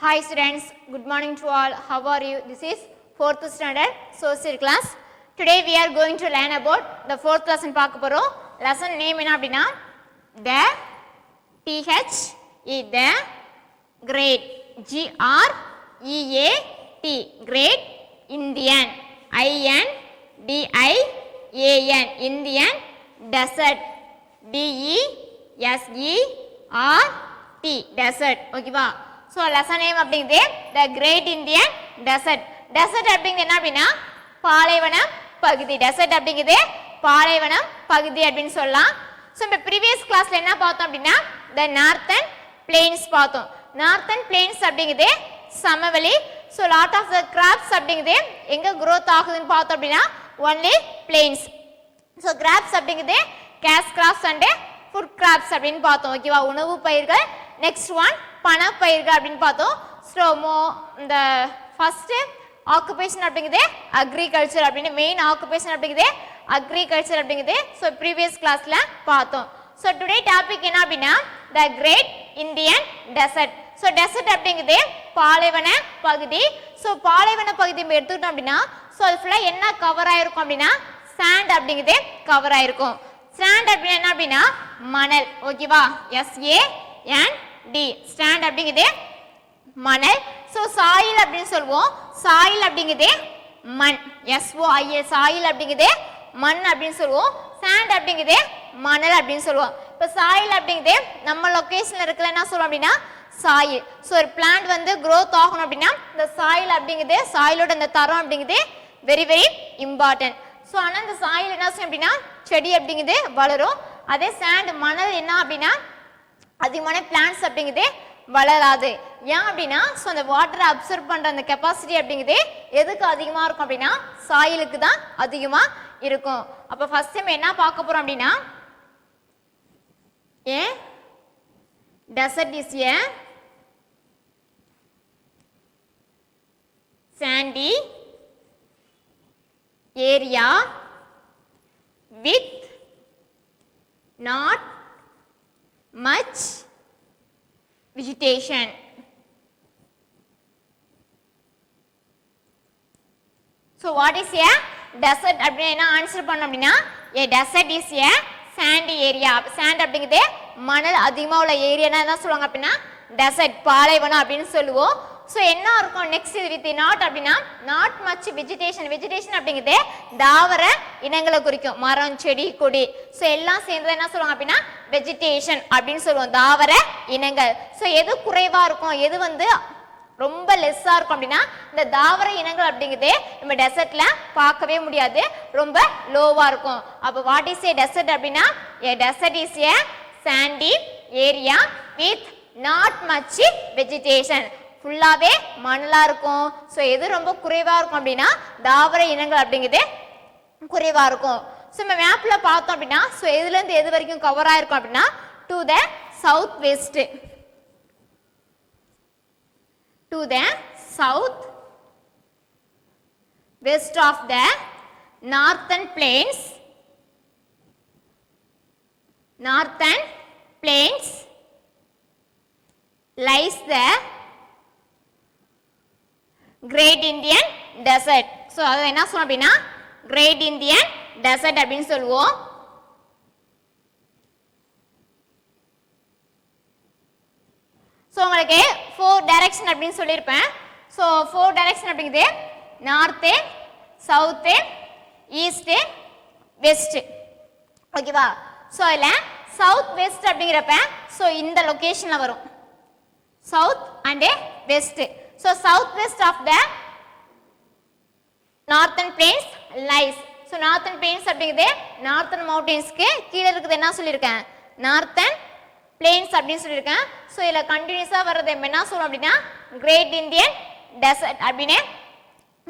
Hi students, good morning to all. How are you? This is 4th standard social class. Today we are going to learn about the 4th lesson பார்க்க போறோம். Lesson name என்ன அப்படினா the TH is the Great G R E A T Great Indian I N D I A N Indian Desert D E S E R T Desert ஓகேவா. So lesson name அப்படிங்கிறது the great Indian desert. Desert அப்படிங்கிறது என்ன அப்படின்னா பாலைவனம் பகுதி. Dessert அப்படிங்கிறது பாலைவனம் பகுதி அப்படின்னு சொல்லலாம். ஸோ இப்போ ப்ரீவியஸ் கிளாஸ்ல என்ன பார்த்தோம் அப்படின்னா த நார்த்தன் பிளெயின்ஸ் பார்த்தோம். நார்த்தன் பிளெயின்ஸ் அப்படிங்கிறது சமவெளி. So lot of the crops அப்படிங்கிறது எங்கே க்ரோத் ஆகுதுன்னு பார்த்தோம் அப்படின்னா ஒன்லி பிளெயின்ஸ். ஸோ கிராப்ஸ் அப்படிங்கிறது cash crops and food crops அப்படின்னு பார்த்தோம் ஓகேவா. உணவு பயிர்கள். நெக்ஸ்ட் ஒன் பணப்பயிர்கள் அப்படின்னு பார்த்தோம். ஸ்ட்ரோமோ இந்த ஃபர்ஸ்ட் ஆக்குபேஷன் அப்படிங்கிறது அக்ரிகல்ச்சர் அப்படின்னு மெயின் ஆக்குபேஷன் அப்படிங்கிறது அக்ரிகல்ச்சர் அப்படிங்கிறது ஸோ ப்ரீவியஸ் கிளாஸ்ல பார்த்தோம். ஸோ டுடே டாபிக் என்ன அப்படின்னா the great Indian desert. So desert அப்படிங்கிறது பாலைவன பகுதி. ஸோ பாலைவன பகுதி எடுத்துக்கிட்டோம் அப்படின்னா ஸோ அது ஃபுல்லாக என்ன கவர் ஆயிருக்கும் அப்படின்னா சாண்ட் அப்படிங்கிறது கவர் ஆயிருக்கும். சாண்ட் அப்படின்னா என்ன அப்படின்னா மணல் ஓகேவா. SAND ஸ்டாண்ட் அப்படிங்கிறது மணல். ஸோ சாயில் அப்படின்னு சொல்லுவோம். சாயில் அப்படிங்கிறது மண். SOIL சாயில் அப்படிங்கிறது மண் அப்படின்னு சொல்லுவோம். சாண்ட் அப்படிங்கிறது மணல் அப்படின்னு சொல்லுவோம். இப்போ சாயில் அப்படிங்கிறது நம்ம லொக்கேஷனில் இருக்கல என்ன சொல்லுவோம் அப்படின்னா சாயில். ஸோ ஒரு பிளான்ட் வந்து க்ரோத் ஆகணும் அப்படின்னா இந்த சாயில் அப்படிங்கிறது சாயிலோட இந்த தரம் அப்படிங்கிறது வெரி வெரி இம்பார்ட்டன்ட். ஸோ ஆனால் இந்த சாயில் என்ன செய்யும் அப்படின்னா செடி அப்படிங்கிறது வளரும். அதே சாண்ட் மணல் என்ன அப்படின்னா அதிகமான பிளான்ட்ஸ் அப்படிங்கிறது வளராது. ஏன் அப்படின்னா ஸோ அந்த வாட்டரை அப்சர்வ் பண்ணுற அந்த கெப்பாசிட்டி அப்படிங்கிறது எதுக்கு அதிகமாக இருக்கும் அப்படின்னா சாயிலுக்கு தான் அதிகமாக இருக்கும். அப்போ ஃபர்ஸ்ட் டைம் என்ன பார்க்க போகிறோம் அப்படின்னா desert is a sandy area with not much vegetation. So what is a desert அப்படினா ஆன்சர் பண்ணோம் அப்படினா a desert is a sandy area. sand அப்படிங்கிறது மணல் அதிகமாக உள்ள ஏரியானா என்ன சொல்லுவாங்க அப்படின்னா டெசர்ட் பாலைவனம் அப்படின்னு சொல்லுவோம். ஸோ என்ன இருக்கும் நெக்ஸ்ட் இது வித் நாட் அப்படின்னா நாட் மச் வெஜிடேஷன். வெஜிடேஷன் அப்படிங்கிறது தாவர இனங்களை குறிக்கும். மரம் செடி கொடி ஸோ எல்லாம் சேர்ந்து என்ன சொல்லுவாங்க அப்படின்னா வெஜிடேஷன் அப்படின்னு சொல்லுவோம். தாவர இனங்கள். ஸோ எது குறைவா இருக்கும் எது வந்து ரொம்ப லெஸ்ஸா இருக்கும் அப்படின்னா இந்த தாவர இனங்கள் அப்படிங்கிறது நம்ம டெசர்ட்ல பார்க்கவே முடியாது. ரொம்ப லோவா இருக்கும். அப்போ வாட் இஸ் ஏ டெசர்ட் அப்படின்னா a desert is a sandy area with not much vegetation. ஃபுல்லாகவே மணலாக இருக்கும். ஸோ எது ரொம்ப குறைவாக இருக்கும் அப்படின்னா தாவர இனங்கள் அப்படிங்கிறது குறைவாக இருக்கும். ஸோ நம்ம மேப்பில் பார்த்தோம் அப்படின்னா ஸோ எதுலேருந்து எது வரைக்கும் கவர் ஆகிருக்கும் அப்படின்னா to the south west. To the south west of the northern plains. Northern plains lies the great Indian desert. So அது என்ன சொல்லுவோம் அப்படின்னா கிரேட் இந்தியன் டெசர்ட் அப்படின்னு சொல்லுவோம். ஸோ உங்களுக்கு 4 டைரக்ஷன் அப்படின்னு சொல்லியிருப்பேன். ஸோ 4 டைரக்ஷன் அப்படிங்கிறது நார்த்து சவுத்து ஈஸ்ட்டு வெஸ்ட்டு ஓகேவா. ஸோ அதில் சவுத் வெஸ்ட் அப்படிங்கிறப்ப ஸோ இந்த லொக்கேஷனில் வரும் south and west. So southwest of the northern plains lies. So northern plains அப்படிங்கிறது northern mountainsக்கு கீழே இருக்குது என்ன சொல்லியிருக்கேன் northern plains அப்படின்னு சொல்லியிருக்கேன். ஸோ இதில் கண்டினியூஸாக வர்றது என்ன சொல்லுவோம் அப்படின்னா கிரேட் இந்தியன் டெசர்ட் அப்படின்னு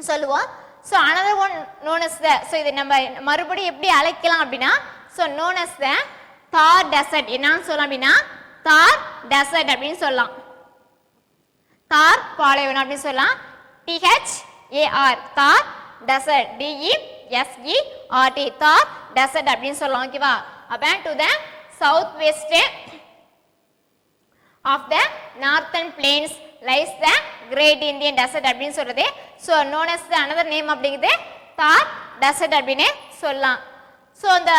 சொல்லுவோம். So another one known as the so இது நம்ம மறுபடியும் எப்படி அழைக்கலாம் அப்படின்னா so known as the Thar desert. என்னன்னு சொல்லலாம் அப்படின்னா Thar desert அப்படின்னு சொல்லலாம். தார் பாலைவனம் அப்படின்னு சொல்லலாம். THAR தார் டெசர்ட் DESERT தார் டெசர்ட் அப்படின்னு சொல்லலாம் ஓகேவா. அப்போ to the south west of the northern plains lies the Great Indian Desert அப்படின்னு சொல்றது. So known as the another name அப்படிங்கிறது Thar Desert அப்படின்னு சொல்லலாம். So இந்த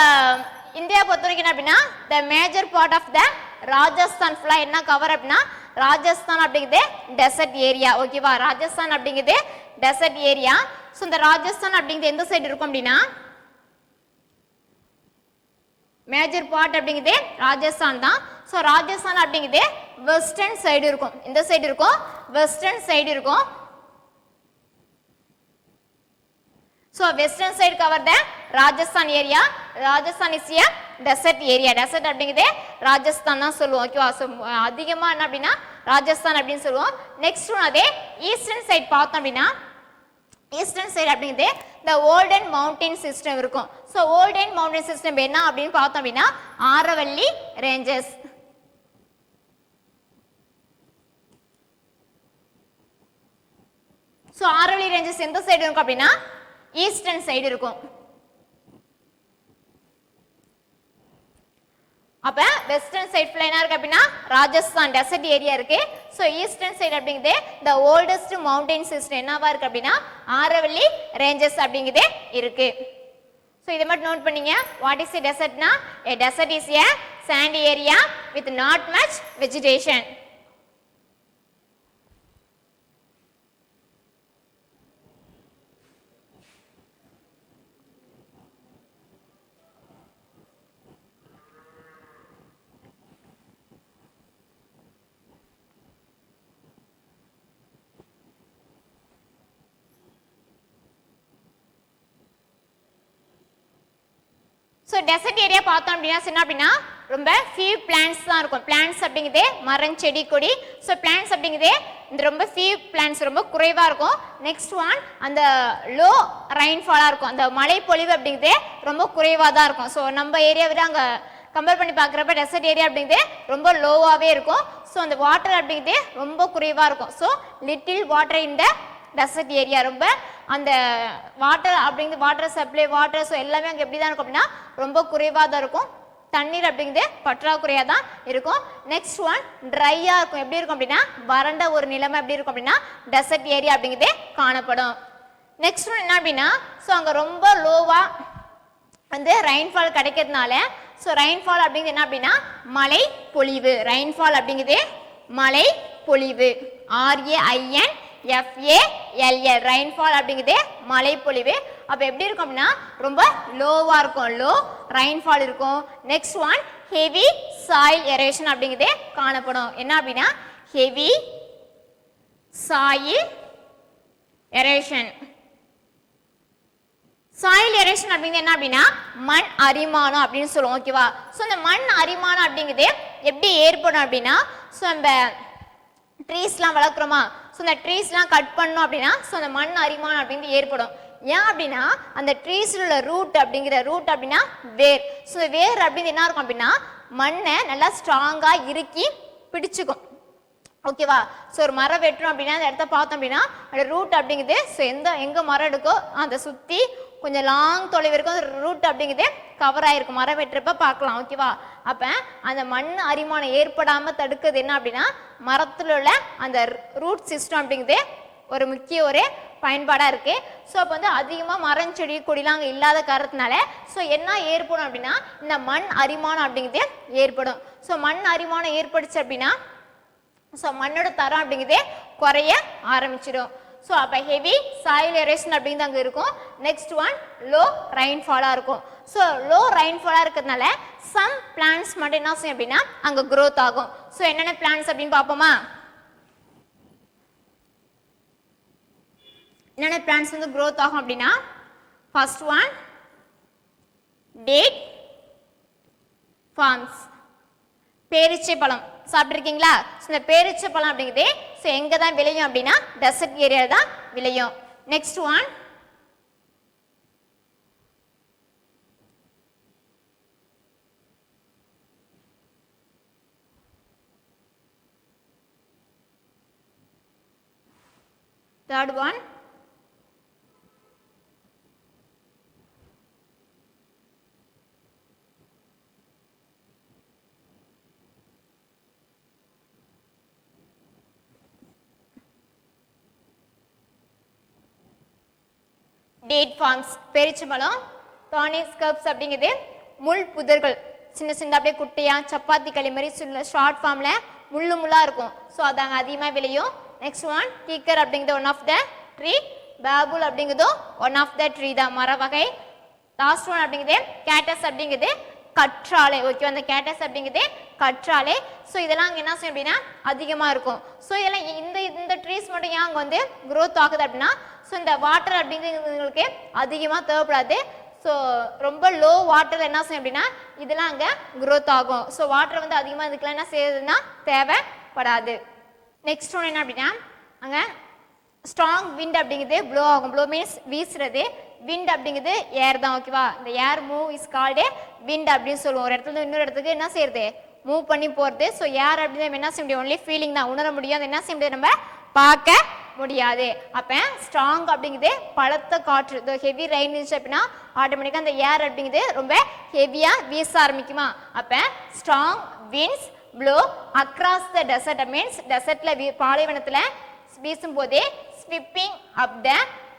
இந்தியா பொறுத்த வரைக்கும் அப்படின்னா the major part of the Rajasthan ஃபுல்லா என்ன கவர் அப்படின்னா ராஜஸ்தான் அப்படிங்கிறது டெசர்ட் ஏரியா. ஓகேவா, ராஜஸ்தான் அப்படிங்கிறது டெசர்ட் ஏரியா. ஸோ இந்த ராஜஸ்தான் அப்படிங்கிறது எந்த சைடு இருக்கும் அப்படின்னா மேஜர் பார்ட் அப்படிங்கிறது ராஜஸ்தான் தான். ஸோ ராஜஸ்தான் அப்படிங்கிறது வெஸ்டர்ன் சைடு இருக்கும். இந்த சைடு இருக்கும், வெஸ்டர்ன் சைடு இருக்கும். So western side cover the Rajasthan area. Rajasthan is a desert area. Desert அப்படிங்கிறது ராஜஸ்தான் தான் சொல்லுவோம். ஓகேவா, ஸோ அதிகமாக என்ன அப்படின்னா ராஜஸ்தான் அப்படின்னு சொல்லுவோம். நெக்ஸ்ட் ஒன் அதே ஈஸ்டர்ன் சைடு பார்த்தோம் அப்படின்னா ஈஸ்டர்ன் சைடு அப்படிங்கிறது இந்த ஓல்டன் மவுண்டன் சிஸ்டம் இருக்கும். ஸோ ஓல்டன் மவுண்டன் சிஸ்டம் என்ன அப்படின்னு பார்த்தோம் அப்படின்னா Aravalli ranges. So Aravalli ranges எந்த சைடு இருக்கும் அப்படின்னா ஈஸ்டர்ன் சைடு இருக்கும். அப்ப வெஸ்டர்ன் சைடு ஃபுல்லா என்ன இருக்கு அப்படின்னா ராஜஸ்தான் டெசர்ட் ஏரியா இருக்கு. ஸோ ஈஸ்டர்ன் சைடு அப்படிங்கிறது த ஓல்டஸ்ட் மவுண்டன் சிஸ்டம் என்னவா இருக்கு அப்படின்னா ஆரவல்லி ரேஞ்சஸ் அப்படிங்கிறது இருக்கு. ஸோ இதை மட்டும் நோட் பண்ணீங்க. வாட் இஸ் எ டெசர்ட்னா a desert is a sandy area with not much vegetation. So desert area பார்த்தோம் அப்படின்னா என்ன அப்படின்னா ரொம்ப ஃபியூ பிளான்ஸ் தான் இருக்கும். பிளான்ஸ் அப்படிங்கிறதே மரம் செடி கொடி. ஸோ பிளான்ஸ் அப்படிங்கிறதே இந்த ரொம்ப ஃபியூ பிளான்ஸ் ரொம்ப குறைவாக இருக்கும். நெக்ஸ்ட் ஒன் அந்த லோ ரெயின்ஃபாலாக இருக்கும். அந்த மழை பொழிவு அப்படிங்கிறதே ரொம்ப குறைவாக தான் இருக்கும். ஸோ நம்ம ஏரியாவில் அங்கே கம்பேர் பண்ணி பார்க்குறப்ப டெசர்ட் ஏரியா அப்படிங்கிறதே ரொம்ப லோவாகவே இருக்கும். ஸோ அந்த வாட்டர் அப்படிங்கிறதே ரொம்ப குறைவாக இருக்கும். ஸோ லிட்டில் வாட்டர் இந்த டெசர்ட் ஏரியா ரொம்ப அந்த வாட்டர் அப்படிங்கிறது வாட்டர் சப்ளை வாட்டர் ஸோ எல்லாமே அங்கே எப்படி தான் இருக்கும் அப்படின்னா ரொம்ப குறைவாக தான் இருக்கும். தண்ணீர் அப்படிங்கிறது பற்றாக்குறையாக தான் இருக்கும். நெக்ஸ்ட் ஒன் ட்ரையாக இருக்கும். எப்படி இருக்கும் அப்படின்னா வறண்ட ஒரு நிலைமை எப்படி இருக்கும் அப்படின்னா டெசர்ட் ஏரியா அப்படிங்கிறதே காணப்படும். நெக்ஸ்ட் ஒன் என்ன அப்படின்னா ஸோ அங்கே ரொம்ப லோவாக வந்து ரெயின்ஃபால் கிடைக்கிறதுனால ஸோ ரெயின்ஃபால் அப்படிங்கிறது என்ன அப்படின்னா மழை பொழிவு. ரெயின்ஃபால் அப்படிங்கிறது மழை பொழிவு. RAINFALL ரெயின்ஃபால் அப்படிங்கிறது மழை பொழிவு. அப்போ எப்படி இருக்கும் அப்படின்னா ரொம்ப லோவாக இருக்கும். லோ ரெயின்ஃபால் இருக்கும். நெக்ஸ்ட் ஒன் ஹெவி சாயில் எரேஷன் அப்படிங்கிறதே காணப்படும். என்ன அப்படின்னா ஹெவி சாயில் எரேஷன். சாயில் எரேஷன் அப்படிங்கிறது என்ன அப்படின்னா மண் அரிமானம் அப்படின்னு சொல்லுவோம். ஓகேவா, ஸோ இந்த மண் அரிமானம் அப்படிங்கிறது எப்படி ஏற்படும் அப்படின்னா ஸோ நம்ம ட்ரீஸ்லாம் வளர்க்குறோமா ஸோ அந்த ட்ரீஸ்லாம் கட் பண்ணோம் அப்படின்னா ஸோ அந்த மண் அரிமானம் அப்படிங்கிறது ஏற்படும். ஏன் அப்படின்னா அந்த ட்ரீஸில் உள்ள ரூட் அப்படின்னா வேர். ஸோ வேர் அப்படிங்கிறது என்ன இருக்கும் அப்படின்னா மண்ணை நல்லா ஸ்ட்ராங்காக இறுக்கி பிடிச்சிக்கும். ஓகேவா, ஸோ ஒரு மரம் வெட்டுறோம் அப்படின்னா அந்த இடத்த பார்த்தோம் அப்படின்னா அந்த ரூட் அப்படிங்கிறது ஸோ எங்கே மரம் எடுக்கோ அதை சுற்றி கொஞ்சம் லாங் தொலைவு இருக்கும் அந்த ரூட் அப்படிங்கிறதே கவர் ஆகிருக்கும். மரம் வெட்டுறப்ப பார்க்கலாம். ஓகேவா, அப்போ அந்த மண் அரிமானம் ஏற்படாமல் தடுக்கிறது என்ன அப்படின்னா மரத்தில் உள்ள அந்த ரூட் சிஸ்டம் அப்படிங்கிறதே ஒரு முக்கிய ஒரு பயன்பாடாக இருக்குது. ஸோ அப்போ வந்து அதிகமாக மரம் செடி கொடிலாம் அங்கே இல்லாத காரணத்தினால ஸோ என்ன ஏற்படும் அப்படின்னா இந்த மண் அரிமானம் அப்படிங்கிறதே ஏற்படும். ஸோ மண் அரிமானம் ஏற்படுச்சு அப்படின்னா ஸோ மண்ணோட தரம் அப்படிங்கிறதே குறைய ஆரம்பிச்சிடும். ஸோ அப்போ ஹெவி சாயில் எரேஷன் அப்படிங்கிறது அங்கே இருக்கும். நெக்ஸ்ட் ஒன் லோ ரெயின்ஃபாலாக இருக்கும். ஸோ லோ ரெயின்ஃபாலாக இருக்கிறதுனால சம் பிளான்ஸ் மட்டும் என்ன செய்யும் அப்படின்னா அங்கே க்ரோத் ஆகும். ஸோ என்னென்ன பிளான்ஸ் அப்படின்னு பார்ப்போமா? என்னென்ன பிளான்ஸ் வந்து க்ரோத் ஆகும் அப்படின்னா ஃபர்ஸ்ட் ஒன் டேட் ஃபார்ம்ஸ். பேரிச்சை பழம் சாப்பிட்ருக்கீங்களா? ஸோ இந்த பேரிச்சை பழம் அப்படிங்கிறது ஸோ எங்கே தான் விளையும் அப்படின்னா டெசர்ட் ஏரியா தான் விளையும். Next one third one date farms பேரிச்சம்பழம். தானி ஸ்கர்ப்ஸ் அப்படிங்கிறது முள் புதர்கள், சின்ன சின்ன அப்படியே குட்டியா சப்பாத்தி களி மாதிரி சின்ன ஷார்ட் ஃபார்ம்ல முள்ளு முள்ளா இருக்கும். ஸோ அது அங்கே அதிகமாக விளையும். நெக்ஸ்ட் ஒன் கீக்கர் அப்படிங்கிறது ஒன் ஆஃப் த ட்ரீ. பேபுல் அப்படிங்கிறது ஒன் ஆஃப் த ட்ரீ தான், மர வகை. லாஸ்ட் ஒன் அப்படிங்கிறது கேட்டஸ் அப்படிங்கிறது கற்றாழை. ஓகே, அந்த கேட்டஸ் அப்படிங்கிறது கற்றாழை. ஸோ இதெல்லாம் அங்கே என்ன செய்யும் அப்படின்னா அதிகமாக இருக்கும். ஸோ இதெல்லாம் இந்த ட்ரீஸ் மட்டும் ஏன் அங்கே வந்து க்ரோத் ஆகுது அப்படின்னா, ஸோ இந்த வாட்டர் அப்படிங்கிறது உங்களுக்கு அதிகமாக தேவைப்படாது. ஸோ ரொம்ப லோ வாட்டர் என்ன செய்யும் அப்படின்னா இதெல்லாம் அங்கே க்ரோத் ஆகும். ஸோ வாட்டர் வந்து அதிகமாக இதுக்கெல்லாம் என்ன செய்யுதுன்னா தேவைப்படாது. நெக்ஸ்ட் ஒன்று என்ன அப்படின்னா அங்கே ஸ்ட்ராங் விண்ட் அப்படிங்கிறது ப்ளோ ஆகும். ப்ளோ மீன்ஸ் வீசுறது, விண்ட் அப்படிங்கிறது ஏர் தான். ஓகேவா, இந்த ஏர் மூவ் இஸ் கால்டு விண்ட் அப்படின்னு சொல்லுவோம். ஒரு இடத்துல இன்னொரு இடத்துக்கு என்ன செய்யறது, மூவ் பண்ணி போகிறது. ஸோ ஏர் அப்படின்னு என்ன செய்ய முடியும், ஒன்லி ஃபீலிங் தான், உணர முடியும். அது என்ன செய்ய முடியாது, நம்ம பார்க்க முடியாது. அப்போ ஸ்ட்ராங் அப்படிங்கிறது பலத்த காற்று. இந்த ஹெவி ரெயின் இருந்துச்சு அப்படின்னா ஆட்டோமேட்டிக்காக அந்த ஏர் அப்படிங்கிறது ரொம்ப ஹெவியாக வீச ஆரம்பிக்குமா. அப்போ strong winds blow across the desert means டெசர்ட்டில் பாலைவனத்தில் வீசும்போதே ஸ்விப்பிங் அப் த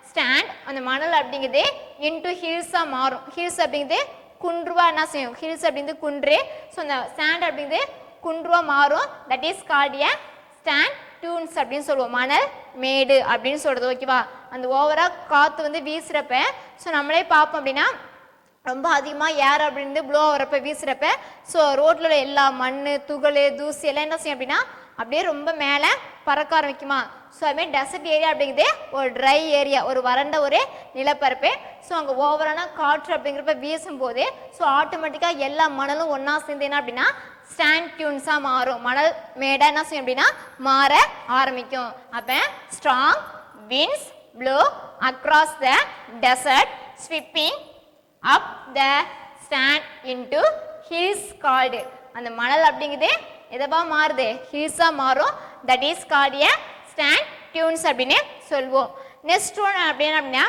ஸ்டாண்ட், அந்த மணல் அப்படிங்கிறது இன்டு ஹில்ஸாக மாறும். ஹில்ஸ் அப்படிங்கிறது குன்றுவா என்ன செய்யும், ஹில்ஸ் அப்படிங்கிறது குன்று. ஸோ அந்த ஸ்டாண்ட் அப்படிங்கிறது குன்றுவா மாறும். That is called a sand dunes அப்படின்னு சொல்லுவோம், மணல் மேடு அப்படின்னு சொல்கிறது. ஓகேவா, அந்த ஓவராக காற்று வந்து வீசுகிறப்ப ஸோ நம்மளே பார்ப்போம் அப்படின்னா ரொம்ப அதிகமாக ஏர் அப்படின்னு ப்ளோ ஆகிறப்ப வீசுகிறப்ப ஸோ ரோட்டில் உள்ள எல்லா மண் துகள் தூசி எல்லாம் என்ன செய்யும் அப்படின்னா அப்படியே ரொம்ப மேலே பறக்க ஆரம்பிக்குமா. ஸோ அதுமாதிரி டெசர்ட் ஏரியா அப்படிங்கிறது ஒரு ட்ரை ஏரியா, ஒரு வறண்ட ஒரு நிலப்பரப்பு. ஸோ அங்கே ஓவரான காற்று அப்படிங்கிறப்ப வீசும்போது ஸோ ஆட்டோமேட்டிக்காக எல்லா மணலும் ஒன்றா சேர்ந்து என்ன அப்படின்னா ஸ்டாண்ட் டியூன்ஸாக மாறும், மணல் மேடா என்ன செய்யும் அப்படின்னா மாற ஆரம்பிக்கும். அப்போ strong winds blow across the desert sweeping up the sand into hills called, அந்த மணல் அப்படிங்கிறது எதப்பா மாறுது, ஹில்ஸாக மாறும். That is called a sand dunes அப்படின்னு சொல்லுவோம். நெக்ஸ்ட் ஒன் அப்படின்னா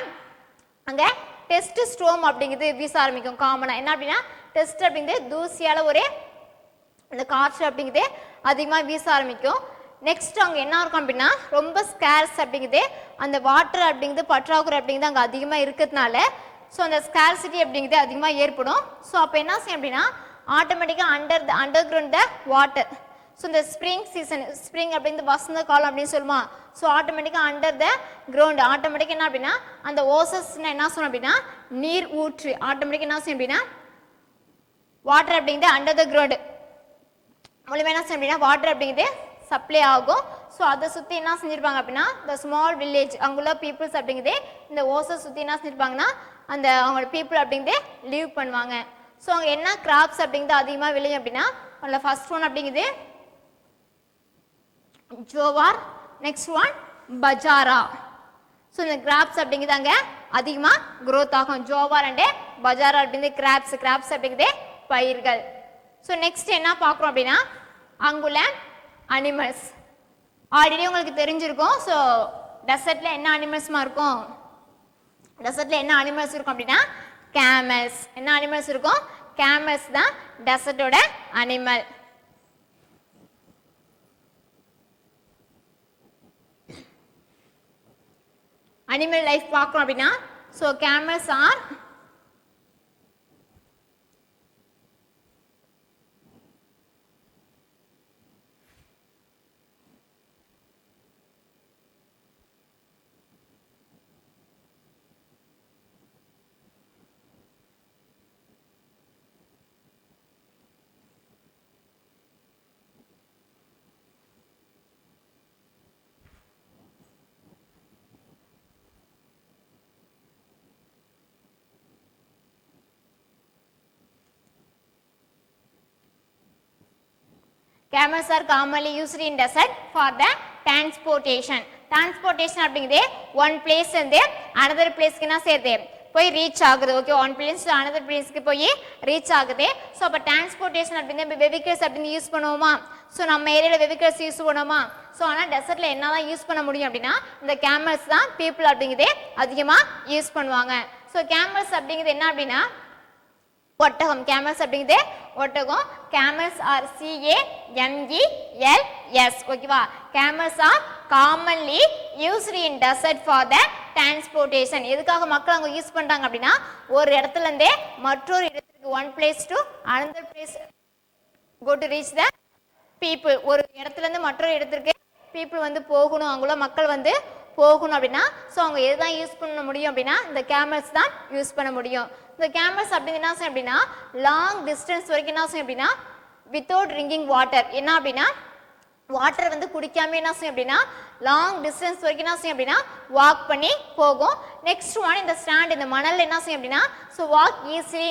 அங்கே டெஸ்ட் ஸ்டோம் அப்படிங்கிறது வீச ஆரம்பிக்கும் காமனாக. என்ன அப்படின்னா டெஸ்ட் அப்படிங்கிறது தூசியால் ஒரு அந்த காற்று அப்படிங்கிறது அதிகமாக வீச ஆரம்பிக்கும். நெக்ஸ்ட் அங்கே என்ன இருக்கும் அப்படின்னா ரொம்ப ஸ்கேர்ஸ் அப்படிங்கிறது அந்த வாட்டர் அப்படிங்கிறது பற்றாக்குறை அப்படிங்கிறது அங்கே அதிகமாக இருக்கிறதுனால ஸோ அந்த ஸ்கேர்சிட்டி அப்படிங்கிறது அதிகமாக ஏற்படும். ஸோ அப்போ என்ன செய்யும் அப்படின்னா ஆட்டோமேட்டிக்காக under ground the water. So இந்த ஸ்ப்ரிங் சீசன், ஸ்ப்ரிங் அப்படிங்கிறது வசந்த காலம் அப்படின்னு சொல்லுமா. ஸோ ஆட்டோமேட்டிக்காக அண்டர் த கிரவுண்ட் ஆட்டோமேட்டிக்காக என்ன அப்படின்னா அந்த ஓசஸ்ன்னு என்ன சொல்லணும் அப்படின்னா நீர் ஊற்று ஆட்டோமேட்டிக்காக என்ன செய்யும் அப்படின்னா வாட்டர் அப்படிங்கிறது அண்டர் த கிரவுண்ட் மூலமாக என்ன செய்யும் அப்படின்னா வாட்டர் அப்படிங்கிறது சப்ளை ஆகும். ஸோ அதை சுற்றி என்ன செஞ்சுருப்பாங்க அப்படின்னா இந்த ஸ்மால் வில்லேஜ் அங்குள்ள பீப்புள்ஸ் அப்படிங்கிறது இந்த ஓசஸ் சுற்றி என்ன செஞ்சுருப்பாங்கன்னா அந்த அவங்களோட பீப்புள் அப்படிங்கிறது லீவ் பண்ணுவாங்க. ஸோ அங்கே என்ன கிராப்ஸ் அப்படிங்கிறது அதிகமாக விளையும் அப்படின்னா அதில் ஃபர்ஸ்ட் ஒன் அப்படிங்கிறது ஜோவார், நெக்ஸ்ட் ஒன் பஜாரா. ஸோ இந்த கிராப்ஸ் அப்படிங்கிறது அங்கே அதிகமாக க்ரோத் ஆகும். ஜோவார் அண்டு பஜாரா அப்படிங்கிறது கிராப்ஸ் அப்படிங்கிறது பயிர்கள். ஸோ நெக்ஸ்ட் என்ன பார்க்குறோம் அப்படின்னா அங்குள்ள அனிமல்ஸ் ஆல்ரெடி உங்களுக்கு தெரிஞ்சிருக்கும். ஸோ டெசர்ட்டில் என்ன அனிமல்ஸ்மா இருக்கும், டெசர்ட்டில் என்ன அனிமல்ஸ் இருக்கும் அப்படின்னா கேமல்ஸ். என்ன அனிமல்ஸ் இருக்கும், கேமல்ஸ் தான் டெசர்ட்டோட அனிமல். அனிமல் லைஃப் பார்க்குறோம் அப்படின்னா so camels are Camels are commonly used in desert for the transportation. Transportation அப்படிங்கிறது one place and another place க்கு என்ன செய்யுது போய் ரீச் ஆகுது. ஓகே, ஒன் பிளேஸ் அனதர் பிளேஸ்க்கு போய் ரீச் ஆகுது. ஸோ அப்போ டிரான்ஸ்போர்ட்டேஷன் அப்படின்னு வெஹிக்கிள்ஸ் அப்படின்னு யூஸ் பண்ணுவோமா. ஸோ நம்ம ஏரியாவில் வெஹிக்கிள்ஸ் யூஸ் பண்ணுவோமா. ஸோ ஆனால் டெசர்ட்டில் என்ன தான் யூஸ் பண்ண முடியும் அப்படின்னா இந்த கேமல்ஸ் தான் பீப்புள் அப்படிங்கிறதே அதிகமாக யூஸ் பண்ணுவாங்க. ஸோ கேமல்ஸ் அப்படிங்கிறது என்ன அப்படின்னா ஒட்டகம். கேமல்ஸ் அப்படிங்கிறது ஒட்டகம். Camels are CAMELS. ஓகேவா, camels are commonly used in desert for the transportation. எதுக்காக மக்கள் அங்கே யூஸ் பண்ணுறாங்க அப்படின்னா ஒரு இடத்துல இருந்தே மற்றொரு இடத்துக்கு one place to another place go to reach the people. ஒரு இடத்துல இருந்து மற்றொரு இடத்திற்கு பீப்புள் வந்து போகணும், அங்குள்ள மக்கள் வந்து போகணும் அப்படின்னா ஸோ அவங்க எதுதான் யூஸ் பண்ண முடியும் அப்படின்னா இந்த கேமல்ஸ் தான் யூஸ் பண்ண முடியும். இந்த கேமல்ஸ் அப்படி என்ன செய்யும் அப்படின்னா லாங் டிஸ்டன்ஸ் வரைக்கும் என்ன செய்யும் அப்படின்னா வித்தவுட் ட்ரிங்கிங் வாட்டர். என்ன அப்படின்னா வாட்டர் வந்து குடிக்காம என்ன செய்யும் அப்படின்னா லாங் டிஸ்டன்ஸ் வரைக்கும் என்ன செய்யும் அப்படின்னா வாக் பண்ணி போகும். நெக்ஸ்ட் ஒன் இந்த ஸ்டாண்ட் இந்த மணல் என்ன செய்யும் அப்படின்னா ஸோ வாக் ஈஸிலி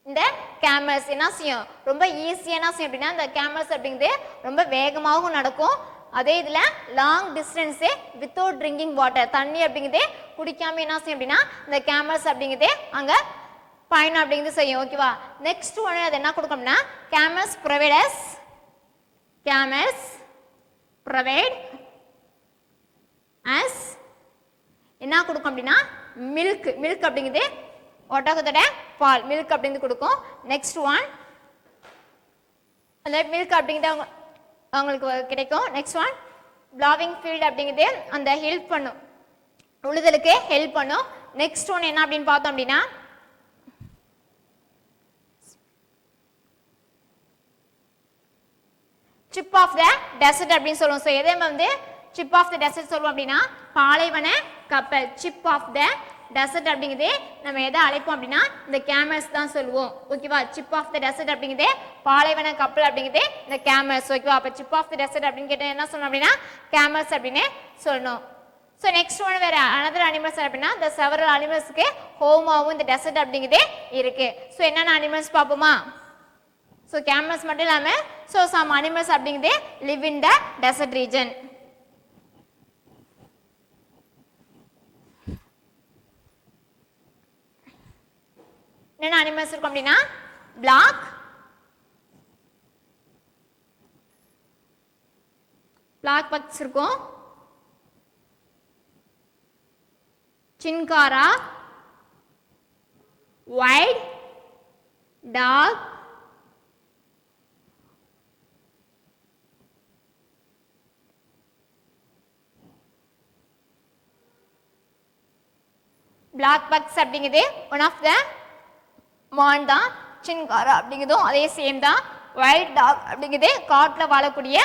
இந்த கேமல்ஸ் என்ன செய்யும் ரொம்ப ஈஸியாக என்ன செய்யும் அப்படின்னா இந்த கேமல்ஸ் அப்படிங்கிறது ரொம்ப வேகமாகவும் நடக்கும். அதே இதில் லாங் டிஸ்டன்ஸே வித்தவுட் ட்ரிங்கிங் வாட்டர் தண்ணி அப்படிங்கிறதே குடிக்காம என்ன செய்யும் அப்படின்னா இந்த கேமல்ஸ் அப்படிங்கிறதே அங்கே பயணம் அப்படிங்கிறது செய்யும். ஓகேவா. நெக்ஸ்ட் ஒன்று அது என்ன கொடுக்கணும்னா கேமல்ஸ் ப்ரொவைடர்ஸ் ப்ரொவைட் as என்ன கொடுக்கும் அப்படின்னா மில்க் அப்படிங்கிறது ஒட்டகத்தோட பால் மில்க் அப்படிங்கிறது கொடுக்கும். நெக்ஸ்ட் ஒன் அந்த மில்க் அப்படிங்கிறது அவங்களுக்கு கிடைக்கும். நெக்ஸ்ட் ஒன் பிளாவிங் ஃபீல்டு அப்படிங்கிறது அந்த ஹெல்ப் பண்ணும் உழுதலுக்கு ஹெல்ப் பண்ணும். நெக்ஸ்ட் ஒன் என்ன அப்படின்னு பார்த்தோம் அப்படின்னா சிப் ஆஃப் த டெசர்ட் அப்படின்னு சொல்லுவோம். ஸோ எதே வந்து சிப் ஆஃப் த டெசர்ட் சொல்லுவோம் அப்படின்னா பாலைவன கப்பல். சிப் ஆஃப் த டெசர்ட் அப்படிங்கிறதே நம்ம எதை அழைப்போம் அப்படின்னா இந்த கேமல்ஸ் தான் சொல்லுவோம். ஓகேவா. சிப் ஆஃப் த டெசர்ட் அப்படிங்கிறதே பாலைவன கப்பல் அப்படிங்கிறதே இந்த கேமல்ஸ். ஓகேவா. அப்போ சிப் ஆஃப் த டெசர்ட் அப்படின்னு கேட்டால் என்ன சொல்லணும் அப்படின்னா கேமல்ஸ் அப்படின்னு சொல்லணும். ஸோ நெக்ஸ்ட் ஒன் வேறு அனதர் அனிமல்ஸ் அப்படின்னா இந்த செவரல் அனிமல்ஸுக்கு ஹோமாவும் இந்த டெசர்ட் அப்படிங்கிறதே இருக்கு. ஸோ என்னென்ன அனிமல்ஸ் பார்ப்போமா. ஸோ கேமல்ஸ் மட்டும் இல்லாமல் ஸோ சம் அனிமல்ஸ் அப்படிங்கிறதே live in the dessert region. என்ன அனிமல்ஸ் இருக்கும் அப்படின்னா பிளாக் பக்ஸ் இருக்கும், சின்காரா, ஒயிட் டாக், பிளாக் பக்ஸ் அப்படிங்கிறது ஒன் ஆஃப் த மான் தான். சின்காரா அப்படிங்கிறதும் அதே சேம் தான். ஒயிட் டாக் அப்படிங்கிறது காட்டில் வாழக்கூடிய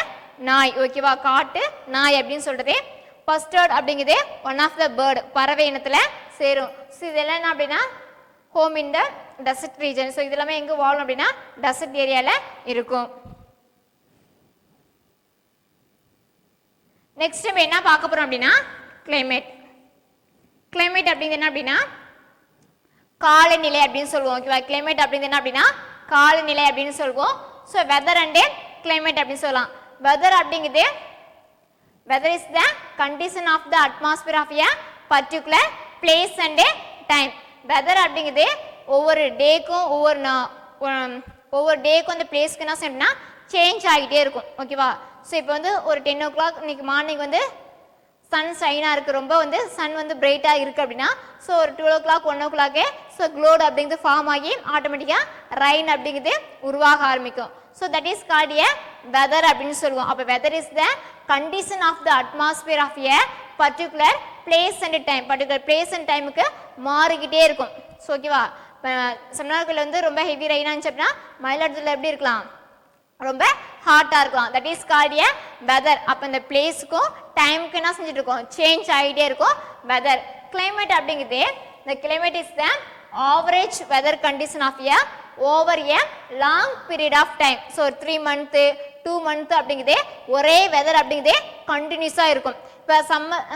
நாய். ஓகேவா. காட்டு நாய் அப்படின்னு சொல்றது. பஸ்டர்ட் அப்படிங்கிறது ஒன் ஆஃப் த பேர்டு பறவை இனத்தில் சேரும். ஸோ இதெல்லாம் என்ன அப்படின்னா home in the dessert region. So இதெல்லாமே எங்கே வாழும் அப்படின்னா டெசர்ட் ஏரியாவில் இருக்கும். நெக்ஸ்ட் நம்ம என்ன பார்க்க போகிறோம் அப்படின்னா கிளைமேட். கிளைமேட் அப்படிங்கிறது என்ன அப்படின்னா காலநிலை அப்படின்னு சொல்லுவோம். ஓகேவா. கிளைமேட் அப்படிங்கிறது என்ன அப்படின்னா காலநிலை அப்படின்னு சொல்லுவோம். ஸோ வெதர் அண்ட் கிளைமேட் அப்படின்னு சொல்லலாம். வெதர் அப்படிங்கிறது weather is the condition of the atmosphere of a particular place and time. Weather அப்படிங்கிறது ஒவ்வொரு டேக்கும் அந்த பிளேஸ்க்கு என்ன செய்யணும்னா சேஞ்ச் ஆகிட்டே இருக்கும். ஓகேவா. ஸோ இப்போ வந்து ஒரு 10 o'clock இன்னைக்கு மார்னிங் வந்து சன் ஷைனாக இருக்குது, ரொம்ப வந்து சன் வந்து பிரைட்டாக இருக்குது அப்படின்னா ஸோ ஒரு 12 o'clock 1 o'clock ஸோ க்ளோட் அப்படிங்கிறது ஃபார்ம் ஆகி ஆட்டோமேட்டிக்காக ரெயின் அப்படிங்கிறது உருவாக ஆரம்பிக்கும். So that is called a weather அப்படின்னு சொல்லுவோம். அப்போ weather is the condition of the atmosphere of a particular place and time. Particular place and டைமுக்கு மாறிக்கிட்டே இருக்கும். ஸோ ஓகேவா. இப்போ சம்நாட்களில் வந்து ரொம்ப ஹெவி ரெயினாக இருந்துச்சு அப்படின்னா மயிலாடுதுறையில் எப்படி இருக்கலாம் ரொம்ப ஹாட்டாக இருக்கலாம். That is called a weather. அப்போ இந்த பிளேஸுக்கும் டைமுக்கு என்ன செஞ்சுட்டு இருக்கோம் சேஞ்ச் ஆகிட்டே இருக்கும் வெதர். கிளைமேட் அப்படிங்கிறது இந்த climate is the average weather condition of a over a long period of time. So 3 months 2 months அப்படிங்கிறதே ஒரே வெதர் அப்படிங்கிறதே கண்டினியூஸாக இருக்கும். இப்போ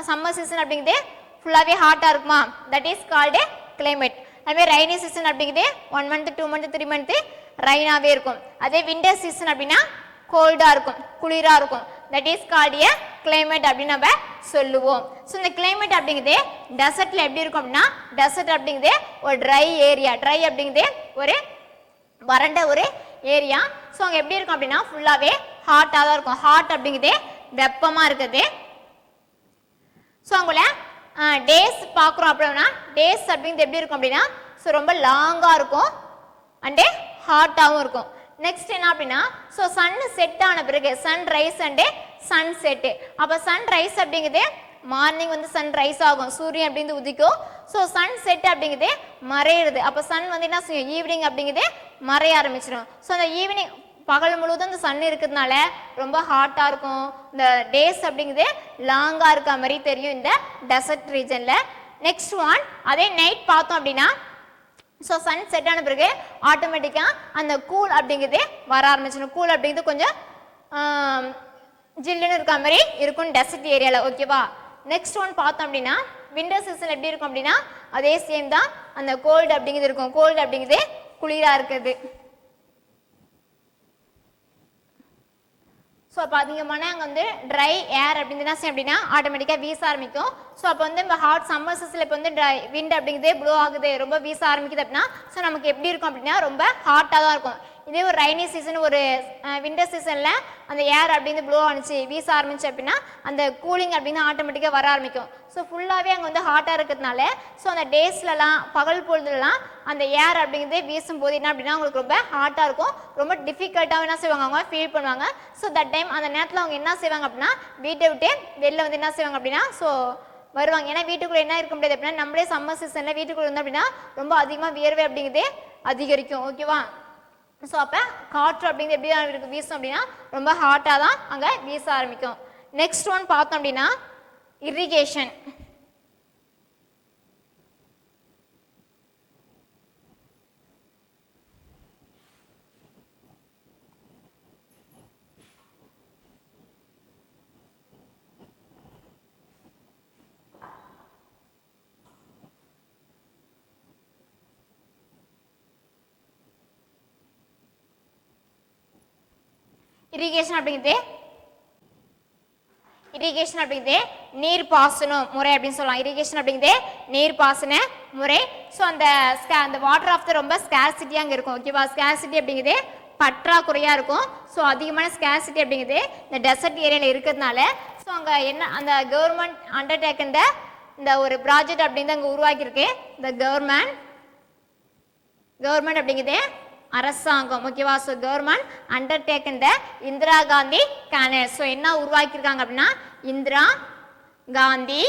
சம்மர் சீசன் அப்படிங்கிறதே ஃபுல்லாகவே ஹாட்டாக இருக்குமா தட் இஸ் கால்டு கிளைமேட். அதுமாதிரி ரெய்னி சீசன் அப்படிங்கிறதே 1 month 2 month 3 months ரெயினாகவே இருக்கும். அதே விண்டர் சீசன் அப்படின்னா கோல்டாக இருக்கும் குளிராக இருக்கும். That is called a climate அப்படின்னு நம்ம சொல்லுவோம். ஸோ இந்த கிளைமேட் அப்படிங்கிறதே டெசர்ட்டில் எப்படி இருக்கும் அப்படின்னா டெசர்ட் அப்படிங்கிறதே ஒரு ட்ரை ஏரியா. ட்ரை அப்படிங்கிறதே ஒரு வறண்ட ஒரு ஏரியா. ஸோ அங்கே எப்படி இருக்கும் அப்படின்னா ஃபுல்லாகவே ஹாட்டாக தான் இருக்கும். ஹாட் அப்படிங்கிறதே வெப்பமாக இருக்குது. ஸோ அவங்கள டேஸ் பார்க்குறோம் அப்படின்னா டேஸ் அப்படிங்கிறது எப்படி இருக்கும் அப்படின்னா ஸோ ரொம்ப லாங்காக இருக்கும் அண்டே ஹாட்டாகவும் இருக்கும். நெக்ஸ்ட் என்ன அப்படின்னா ஸோ சன் செட் ஆன பிறகு சன் ரைஸ் அண்டே சன் செட்டு. அப்போ சன் ரைஸ் அப்படிங்கிறது மார்னிங் வந்து சன் ரைஸ் ஆகும், சூரியன் அப்படிங்கிறது உதிக்கும். ஸோ சன் செட் அப்படிங்கிறதே மறையிறது. அப்போ சன் வந்து என்ன செய்யும், ஈவினிங் அப்படிங்கிறதே மறைய ஆரம்பிச்சிடும். ஸோ அந்த ஈவினிங் பகல் முழுவதும் இந்த சன் இருக்கிறதுனால ரொம்ப ஹாட்டாக இருக்கும். இந்த டேஸ் அப்படிங்கிறது லாங்காக இருக்க மாதிரி தெரியும் இந்த டெசர்ட் ரீஜனில். நெக்ஸ்ட் ஒன், அதே நைட் பார்த்தோம் அப்படின்னா ஸோ சன் செட் ஆன பிறகு ஆட்டோமேட்டிக்காக அந்த கூல் அப்படிங்கிறதே வர ஆரம்பிச்சிடும். கூல் அப்படிங்கிறது கொஞ்சம் ஜில்லுன்னு இருக்க மாதிரி இருக்கும் டெசர்ட் ஏரியாவில். ஓகேவா. நெக்ஸ்ட் ஒன் பார்த்தோம் அப்படின்னா விண்டர் சீசன் எப்படி இருக்கும் அப்படின்னா அதே சேம் தான், அந்த கோல்டு அப்படிங்கிறது இருக்கும். கோல்டு அப்படிங்கிறது குளிராக இருக்குது. ஸோ அப்போ அதிகமான அங்கே வந்து ட்ரை ஏர் அப்படிங்கிறது என்ன செய்யும் அப்படின்னா ஆட்டோமேட்டிக்காக வீச ஆரம்பிக்கும். ஸோ அப்போ வந்து இப்போ ஹாட் சம்மர் சீசனில் இப்போ வந்து ட்ரை விண்ட் அப்படிங்கிறதே ப்ளோ ஆகுது, ரொம்ப வீச ஆரம்பிக்குது அப்படின்னா ஸோ நமக்கு எப்படி இருக்கும் அப்படின்னா ரொம்ப ஹாட்டாக தான் இருக்கும். இதே ஒரு ரைனி சீசன், ஒரு விண்டர் சீசனில் அந்த ஏர் அப்படிங்கிறது ப்ளோ ஆனிச்சு வீச ஆரம்பிச்சு அப்படின்னா அந்த கூலிங் அப்படின்னு ஆட்டோமேட்டிக்காக வர ஆரம்பிக்கும். ஸோ ஃபுல்லாகவே அங்கே வந்து ஹாட்டாக இருக்கிறதுனால ஸோ அந்த டேஸ்லலாம் பகல் பொழுதுலலாம் அந்த ஏர் அப்படிங்கிறதே வீசும்போது என்ன அப்படின்னா அவங்களுக்கு ரொம்ப ஹாட்டாக இருக்கும், ரொம்ப டிஃபிகல்ட்டாக என்ன செய்வாங்க அவங்க ஃபீல் பண்ணுவாங்க. ஸோ தட் டைம் அந்த நேரத்தில் அவங்க என்ன செய்வாங்க அப்படின்னா வீட்டை விட்டு வெளில வந்து என்ன செய்வாங்க அப்படின்னா ஸோ வருவாங்க. ஏன்னா வீட்டுக்குள்ளே என்ன இருக்க முடியாது அப்படின்னா நம்மளே சம்மர் சீசனில் வீட்டுக்குள்ளே இருந்தோம் அப்படின்னா ரொம்ப அதிகமாக வியர்வை அப்படிங்கிறதே அதிகரிக்கும். ஓகேவா. ஸோ அப்போ காற்று அப்படிங்கிறது எப்படி தான் இருக்குது வீசும் அப்படின்னா ரொம்ப ஹாட்டாக தான் அங்கே வீச ஆரம்பிக்கும். நெக்ஸ்ட் ஒன் பார்த்தோம் அப்படின்னா இரிகேஷன். இரிகேஷன் அப்படிங்கிறது நீர் பாசனம் முறை அப்படின்னு சொல்லலாம். இரிகேஷன் அப்படிங்கிறது நீர் பாசன முறை. ஸோ அந்த வாட்டர் ஆஃப் த ரொம்ப ஸ்கேர்சிட்டி அங்கே இருக்கும். ஓகேவா. ஸ்கேர்சிட்டி அப்படிங்கிறது பற்றாக்குறையாக இருக்கும். ஸோ அதிகமான ஸ்கேர்சிட்டி அப்படிங்கிறது இந்த டெசர்ட் ஏரியாவில் இருக்கிறதுனால ஸோ அங்கே என்ன அந்த கவர்மெண்ட் அண்டர்டேக்கன் இந்த ஒரு ப்ராஜெக்ட் அப்படிங்கிறது அங்கே உருவாக்கியிருக்கு. இந்த கவர்மெண்ட் அப்படிங்கிறது அரசாங்கம். ஓகேவா. So government undertaken the Indira Gandhi canal. So என்ன உருவாக்கியிருக்காங்க அப்படின்னா இந்திரா காந்தி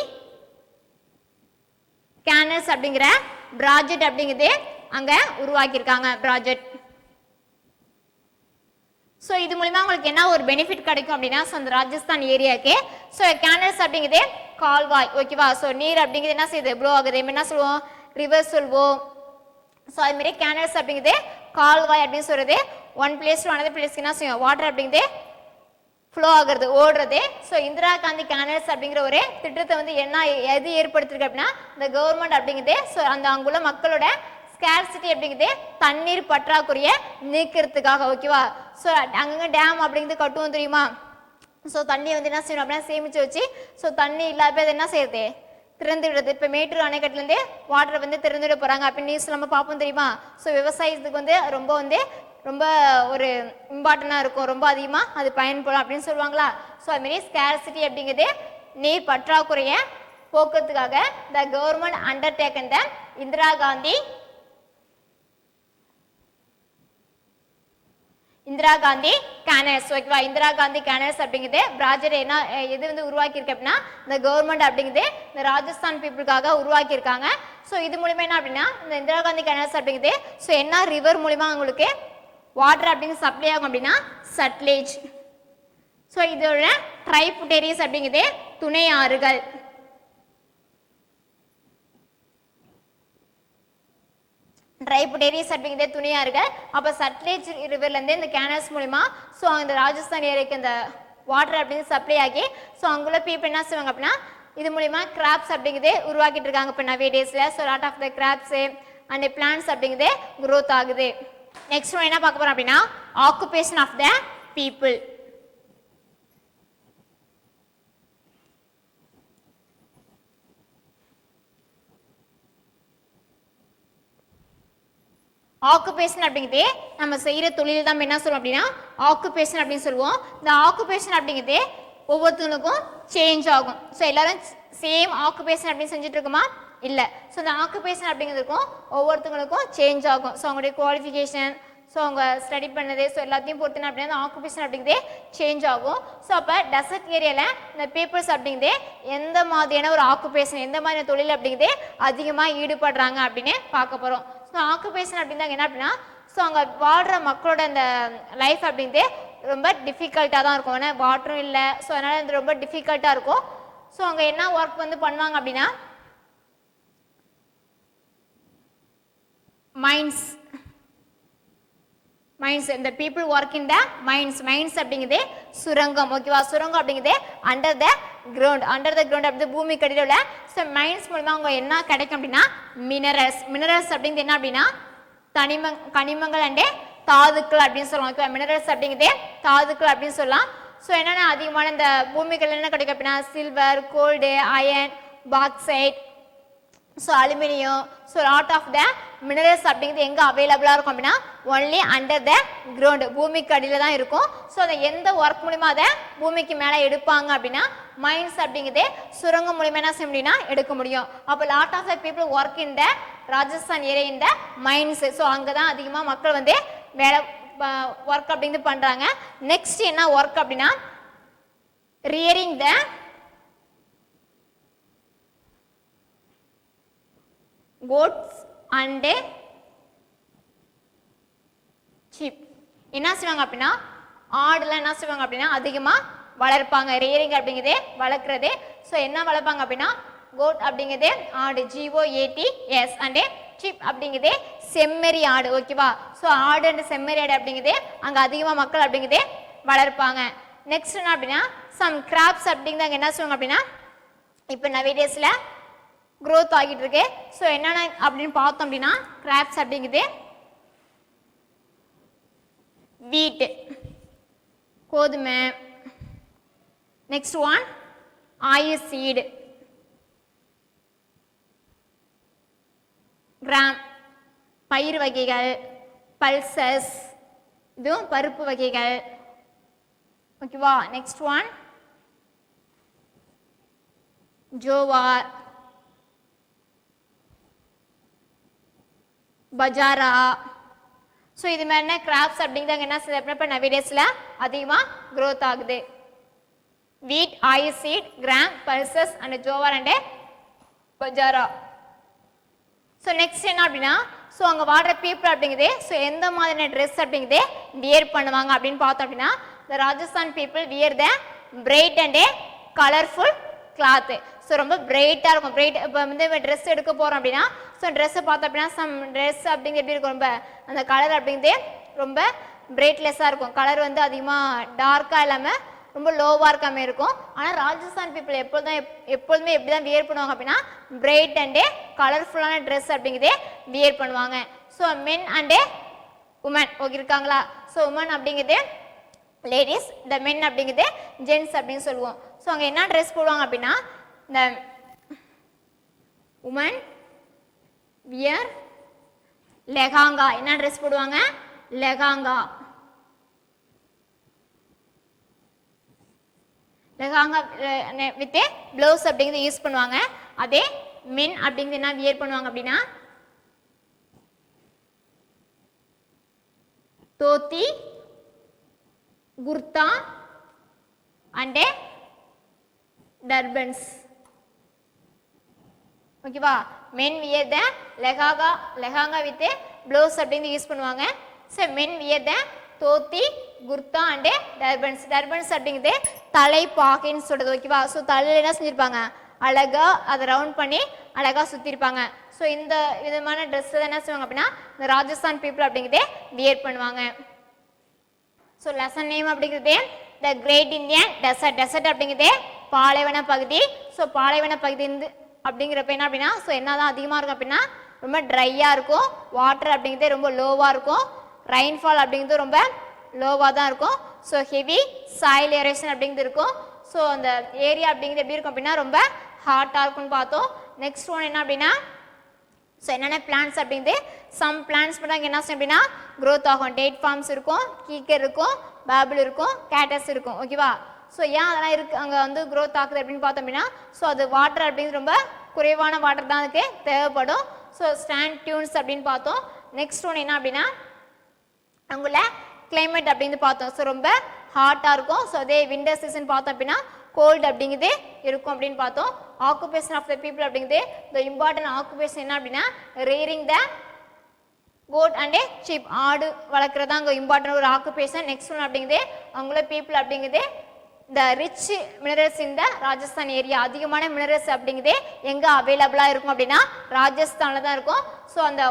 கேனல்ஸ் அப்படிங்கிற ப்ராஜெக்ட் அப்படிங்கிறது அங்கே உருவாக்கியிருக்காங்க ப்ராஜெக்ட். ஸோ இது மூலிமா உங்களுக்கு என்ன ஒரு பெனிஃபிட் கிடைக்கும் அப்படின்னா ஸோ அந்த ராஜஸ்தான் ஏரியாவுக்கு ஸோ கேனல்ஸ் அப்படிங்கிறது கால்வாய். ஓகேவா. ஸோ நீர் அப்படிங்கிறது என்ன செய்யுது ப்ளோ ஆகுது, என்ன சொல்லுவோம் ரிவர் சொல்வோம். ஸோ அதுமாரி கேனல்ஸ் அப்படிங்கிறது கால்வாய் அப்படின்னு சொல்கிறது ஒன் பிளேஸ் டு அனதர் பிளேஸ்க்கு என்ன செய்யும் வாட்டர் அப்படிங்கிறது ஃப்ளோ ஆகுறது ஓடுறது. ஸோ இந்திரா காந்தி கேனல்ஸ் அப்படிங்கிற ஒரு திட்டத்தை வந்து எது ஏற்படுத்திருக்கு அப்படின்னா இந்த கவர்மெண்ட் அப்படிங்கிறது ஸோ அந்த அங்குள்ள மக்களோட ஸ்கேர்சிட்டி அப்படிங்கிறது தண்ணீர் பற்றாக்குறைய நீக்கிறதுக்காக. ஓகேவா. ஸோ அங்கங்கே டேம் அப்படிங்கிறது கட்டுவோம் தெரியுமா. ஸோ தண்ணியை வந்து என்ன செய்யணும் அப்படின்னா சேமித்து வச்சு ஸோ தண்ணி இல்லாத அது என்ன செய்யுது திறந்து விடுறது. இப்போ மேட்டூர் அணைக்கட்டுலேருந்து வாட்டரை வந்து திறந்து விட போகிறாங்க அப்படின்னு நியூஸ் நம்ம பார்ப்போம் தெரியுமா. ஸோ விவசாயத்துக்கு வந்து ரொம்ப ஒரு இம்பார்ட்டண்டாக இருக்கும், ரொம்ப அதிகமாக அது பயன்படும் அப்படின்னு சொல்லுவாங்களா. ஸோ அதுமாரி ஸ்கேர்சிட்டி அப்படிங்கிறது நீர் பற்றாக்குறைய போக்குறதுக்காக the government undertaken the Indira Gandhi canals. ஓகேவா. இந்திரா காந்தி கேனல்ஸ் அப்படிங்கிறது ப்ராஜெக்ட் என்ன எது வந்து உருவாக்கியிருக்கு அப்படின்னா இந்த கவர்மெண்ட் அப்படிங்கிறது இந்த ராஜஸ்தான் பீப்புளுக்காக உருவாக்கியிருக்காங்க. ஸோ இது மூலிமா என்ன அப்படின்னா இந்த இந்திரா காந்தி கேனல்ஸ் அப்படிங்கிறது ஸோ என்ன ரிவர் மூலிமா உங்களுக்கு வாட்டர் அப்படிங்கிறது சப்ளை ஆகும் அப்படின்னா சட்லேஜ். ஸோ இதோட ட்ரைபுட்டரிஸ் அப்படிங்கிறது துணை ஆறுகள். ட்ரைபுட்டரிஸ் அப்படிங்கிறதே துணையாறுகள். அப்போ சட்லேஜ் ரிவர்லேருந்து இந்த கேனல்ஸ் மூலிமா ஸோ அந்த ராஜஸ்தான் ஏரியாவுக்கு இந்த வாட்டர் அப்படிங்கிறது சப்ளை ஆகி ஸோ அங்குள்ள பீப்புள் என்ன செய்வாங்க அப்படின்னா இது மூலிமா கிராப்ஸ் அப்படிங்கிறதே உருவாக்கிட்டு இருக்காங்க இப்போ நவே டேஸில். So lot of the crops and plants அப்படிங்கிறதே க்ரோத் ஆகுது. நெக்ஸ்ட் ஒன் என்ன பார்க்க போகிறோம் அப்படின்னா occupation of the people. Occupation அப்படிங்கிறது நம்ம செய்கிற தொழில் தான் என்ன சொல்லுவோம் அப்படின்னா ஆக்குபேஷன் அப்படின்னு சொல்லுவோம். இந்த ஆக்குபேஷன் அப்படிங்கிறது ஒவ்வொருத்தவங்களுக்கும் சேஞ்ச் ஆகும். ஸோ எல்லாரும் சேம் ஆக்குபேஷன் அப்படின்னு செஞ்சுட்டு இருக்குமா இல்லை. ஸோ இந்த ஆக்குபேஷன் அப்படிங்கிறதுக்கும் ஒவ்வொருத்தவங்களுக்கும் சேஞ்ச் ஆகும். ஸோ அவங்களுடைய குவாலிஃபிகேஷன் ஸோ அவங்க ஸ்டடி பண்ணது ஸோ எல்லாத்தையும் பொறுத்து அப்படின்னா அந்த ஆக்குபேஷன் அப்படிங்கிறதே சேஞ்ச் ஆகும். ஸோ அப்போ டெசர்ட் ஏரியாவில் இந்த பீப்புள்ஸ் அப்படிங்கிறதே எந்த மாதிரியான ஒரு ஆக்குபேஷன் எந்த மாதிரியான தொழில் அப்படிங்கிறதே அதிகமாக ஈடுபடுறாங்க அப்படின்னு பார்க்க போகிறோம். ஸோ ஆக்குபேஷன் அப்படின்னா என்ன அப்படின்னா ஸோ அங்கே வாழ்கிற மக்களோட அந்த லைஃப் அப்படிங்கிறதே ரொம்ப டிஃபிகல்ட்டாக தான் இருக்கும். ஏன்னா வாட்டரும் இல்லை, ஸோ அதனால் வந்து ரொம்ப டிஃபிகல்ட்டாக இருக்கும். ஸோ அங்கே என்ன ஒர்க் வந்து பண்ணுவாங்க அப்படின்னா மைன்ஸ் இந்த people work in the mines அப்படிங்கிறதே சுரங்கம். ஓகேவா, சுரங்கம் அப்படிங்கிறதே அண்டர் த கிரவுண்ட் அப்படி பூமி கடியில் உள்ள ஸோ மைன்ஸ் மூலமாக அவங்க என்ன கிடைக்கும் அப்படின்னா மினரல்ஸ் அப்படிங்கிறது என்ன அப்படின்னா கனிமங்கள் அண்டே தாதுக்கள் அப்படின்னு சொல்லலாம். ஓகேவா, மினரல்ஸ் அப்படிங்கிறதே தாதுக்கள் அப்படின்னு சொல்லலாம். ஸோ என்னென்ன அதிகமான இந்த பூமிகள் என்ன கிடைக்கும் அப்படின்னா silver, gold, iron, bauxite, so aluminium, so lot of the minerals அப்படிங்கிறது எங்கே அவைலபிளாக இருக்கும் அப்படின்னா ஒன்லி அண்டர் த கிரவுண்டு பூமிக்கு அடியில் தான் இருக்கும். ஸோ அதை எந்த ஒர்க் மூலிமா அதை பூமிக்கு மேலே எடுப்பாங்க அப்படின்னா மைன்ஸ் அப்படிங்கிறதே சுரங்கம் மூலிமா என்ன செய்ய முடியும்னா எடுக்க முடியும். அப்போ lot of the people work in the Rajasthan area in the mines. So அங்கே தான் அதிகமாக மக்கள் வந்து வேலை ஒர்க் அப்படிங்கிறது பண்ணுறாங்க. நெக்ஸ்ட் என்ன ஒர்க் அப்படின்னா rearing the goats and sheep. என்ன செய்வாங்க அப்படின்னா ஆடுலாம் என்ன செய்வாங்க அப்படின்னா அதிகமாக வளர்ப்பாங்க. ரியரிங் அப்படிங்கிறதே வளர்க்குறதே. ஸோ என்ன வளர்ப்பாங்க அப்படின்னா கோட் அப்படிங்கிறதே ஆடு GOATS அண்ட் sheep அப்படிங்கிறதே செம்மறி ஆடு. ஓகேவா, ஸோ ஆடு அண்ட் செம்மறி ஆடு அப்படிங்கிறதே அங்கே அதிகமாக மக்கள் அப்படிங்கிறதே வளர்ப்பாங்க. நெக்ஸ்ட் என்ன அப்படின்னா சம் கிராப்ஸ் அப்படிங்கிறது அங்கே என்ன செய்வாங்க அப்படின்னா இப்போ நவடேஸில் க்ரோத் ஆகிட்டு இருக்கு. ஸோ என்னென்ன அப்படின்னு பார்த்தோம் அப்படின்னா கிராப்ஸ் அப்படிங்கிறது வீட்டு கோதுமை, next one oil seed, gram பயிர் வகைகள், பல்சஸ் இதுவும் பருப்பு வகைகள். ஓகேவா, நெக்ஸ்ட் ஒன் ஜோவார், பஜாரா. ஸோ இது மாதிரினா கிராப்ஸ் அப்படிங்கிறது என்ன செய்யுது அப்படின்னா இப்போ நவடேஸில் அதிகமாக க்ரோத் ஆகுது. Wheat, oil seed, gram, pulses and jowar and bajra. So next என்ன அப்படின்னா ஸோ அங்கே வாடுற பீப்புள் அப்படிங்கிறதே ஸோ எந்த மாதிரியான ட்ரெஸ் அப்படிங்கிறதே வியர் பண்ணுவாங்க அப்படின்னு பார்த்தோம் அப்படின்னா the Rajasthan people wear the bright and colourful cloth. So ரொம்ப பிரைட்டாக இருக்கும். பிரைட் இப்போ வந்து ட்ரெஸ் எடுக்க போகிறோம் அப்படின்னா ஸோ ட்ரெஸ்ஸை பார்த்தோம் அப்படின்னா சம் ட்ரெஸ் அப்படிங்கிறது எப்படி இருக்கும் ரொம்ப அந்த கலர் அப்படிங்கிறதே ரொம்ப பிரைட்லெஸ்ஸாக இருக்கும். கலர் வந்து அதிகமாக டார்க்காக இல்லாமல் ரொம்ப லோவாக இருக்காம இருக்கும். ஆனால் ராஜஸ்தான் பீப்புள் எப்பொழுதுமே எப்படி தான் வியர் பண்ணுவாங்க அப்படின்னா பிரைட் அண்டே கலர்ஃபுல்லான ட்ரெஸ் அப்படிங்கிறதே வியர் பண்ணுவாங்க. ஸோ மென் அண்டே உமன் ஓகே இருக்காங்களா. ஸோ உமன் அப்படிங்கிறது லேடிஸ், இந்த மென் அப்படிங்கிறது ஜென்ட்ஸ் அப்படின்னு சொல்லுவோம். ஸோ அங்கே என்ன ட்ரெஸ் போடுவாங்க அப்படின்னா இந்த உமன் வியர் லெஹாங்கா. என்ன ட்ரெஸ் போடுவாங்க லெஹாங்கா. லெஹாங்கா வித் ப்ளவுஸ் அப்படிங்கிறது யூஸ் பண்ணுவாங்க. அதே மென் அப்படிங்கிறது என்ன வியர் பண்ணுவாங்க அப்படின்னா தோத்தி, குர்தா அண்ட் டர்பன்ஸ். ஓகேவா, men wear the lehenga with blouse அப்படிங்கிறது யூஸ் பண்ணுவாங்க. So men wear the dhoti, kurta and turbans அப்படிங்கிறது தலைப்பாகைன்னு சொல்கிறது. ஓகேவா, ஸோ தலையில் என்ன செஞ்சுருப்பாங்க அழகாக அதை ரவுண்ட் பண்ணி அழகாக சுற்றிருப்பாங்க. ஸோ இந்த விதமான ட்ரெஸ் தான் என்ன செய்வாங்க அப்படின்னா இந்த ராஜஸ்தான் பீப்புள் அப்படிங்கிறதே வியர் பண்ணுவாங்க. ஸோ லெசன் நேம் அப்படிங்கிறதே த கிரேட் இந்தியன் டெசர்ட் அப்படிங்கிறதே பாலைவன பகுதி. ஸோ பாலைவன பகுதி அப்படிங்கிறப்ப என்ன அப்படின்னா ஸோ என்ன தான் அதிகமாக இருக்கும் அப்படின்னா ரொம்ப ட்ரையாக இருக்கும். வாட்டர் அப்படிங்கிறதே ரொம்ப லோவாக இருக்கும். ரெயின்ஃபால் அப்படிங்கிறது ரொம்ப லோவாக தான் இருக்கும். ஸோ ஹெவி சாயில் ஏரேஷன் அப்படிங்கிறது இருக்கும். ஸோ அந்த ஏரியா அப்படிங்கிறது எப்படி இருக்கும் அப்படின்னா ரொம்ப ஹாட்டாக இருக்கும்னு பார்த்தோம். நெக்ஸ்ட் ஒன் என்ன அப்படின்னா ஸோ என்னென்ன பிளான்ஸ் அப்படிங்கிறது சம் பிளான்ஸ் பண்ணாங்க என்ன செய்யும் அப்படின்னா க்ரோத் ஆகும். டேட் ஃபார்ம்ஸ் இருக்கும், கீக்கர் இருக்கும், பேபிள் இருக்கும், கேட்டஸ் இருக்கும். ஓகேவா, ஸோ ஏன் அதெல்லாம் இருக்குது அங்கே வந்து க்ரோத் ஆகுது அப்படின்னு பார்த்தோம் அப்படின்னா ஸோ அது வாட்டர் அப்படிங்கிறது ரொம்ப குறைவான வாட்டர் தான் அதுக்கு தேவைப்படும். ஸோ ஸ்டாண்ட் டியூன்ஸ் அப்படின்னு பார்த்தோம். நெக்ஸ்ட் ஒன்று என்ன அப்படின்னா அங்குள்ள climate அப்படிங்கிறது பார்த்தோம். ஸோ ரொம்ப ஹாட்டாக இருக்கும். ஸோ அதே விண்டர் சீசன் பார்த்தோம் அப்படின்னா கோல்டு அப்படிங்கிறது இருக்கும் அப்படின்னு பார்த்தோம். ஆக்குபேஷன் ஆஃப் த பீப்புள் அப்படிங்கிறது த இம்பார்ட்டன்ட் ஆக்குபேஷன் என்ன அப்படின்னா rearing the goat and sheep, ஆடு வளர்க்குறது அங்கே இம்பார்ட்டன்ட் ஒரு ஆக்குபேஷன். நெக்ஸ்ட் ஒன் அப்படிங்கிறது அவங்கள பீப்புள் அப்படிங்கிறது இந்த ரிச் மினரல்ஸ் இந்த ராஜஸ்தான் ஏரியா, அதிகமான மினரல்ஸ் அப்படிங்கிறது எங்கே அவைலபிளாக இருக்கும் அப்படின்னா ராஜஸ்தானில் தான் இருக்கும். ஸோ அந்த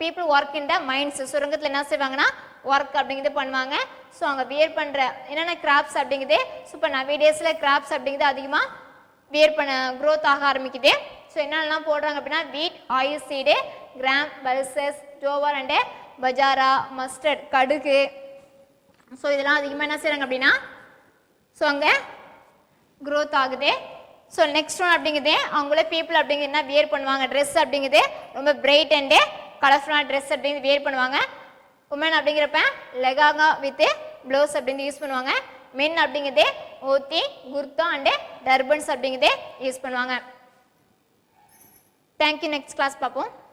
people work in the mines, சுரங்கத்தில் என்ன செய்வாங்கன்னா ஒர்க் அப்படிங்கிறது பண்ணுவாங்க. ஸோ அங்கே வியர் பண்ணுற என்னென்ன கிராப்ஸ் அப்படிங்கிறது, ஸோ இப்போ நவீடேஸில் கிராப்ஸ் அப்படிங்கிறது அதிகமாக வியர் பண்ண க்ரோத் ஆக ஆரம்பிக்குது. ஸோ என்னென்னலாம் போடுறாங்க அப்படின்னா wheat, oil seed, gram, pulses, jowar and bajra, mustard, கடுகு. ஸோ இதெல்லாம் அதிகமாக என்ன செய்கிறாங்க அப்படின்னா ஸோ அங்கே க்ரோத் ஆகுது. ஸோ நெக்ஸ்ட் ஒன் அப்படிங்கிறது அவங்கள பீப்புள் அப்படிங்கிறது என்ன வியர் பண்ணுவாங்க, ட்ரெஸ் அப்படிங்கிறது ரொம்ப பிரைட் அண்டு கலர்ஃபுல்லான ட்ரெஸ் அப்படிங்கிறது வியர் பண்ணுவாங்க. உமன் அப்படிங்கிறப்ப லெகாங்கா வித் ப்ளவுஸ் அப்படிங்கிறது யூஸ் பண்ணுவாங்க. மென் அப்படிங்கிறது ஓத்தி, குர்தா அண்டு டர்பன்ஸ் அப்படிங்கிறது யூஸ் பண்ணுவாங்க. தேங்க்யூ. நெக்ஸ்ட் கிளாஸ் பார்ப்போம்.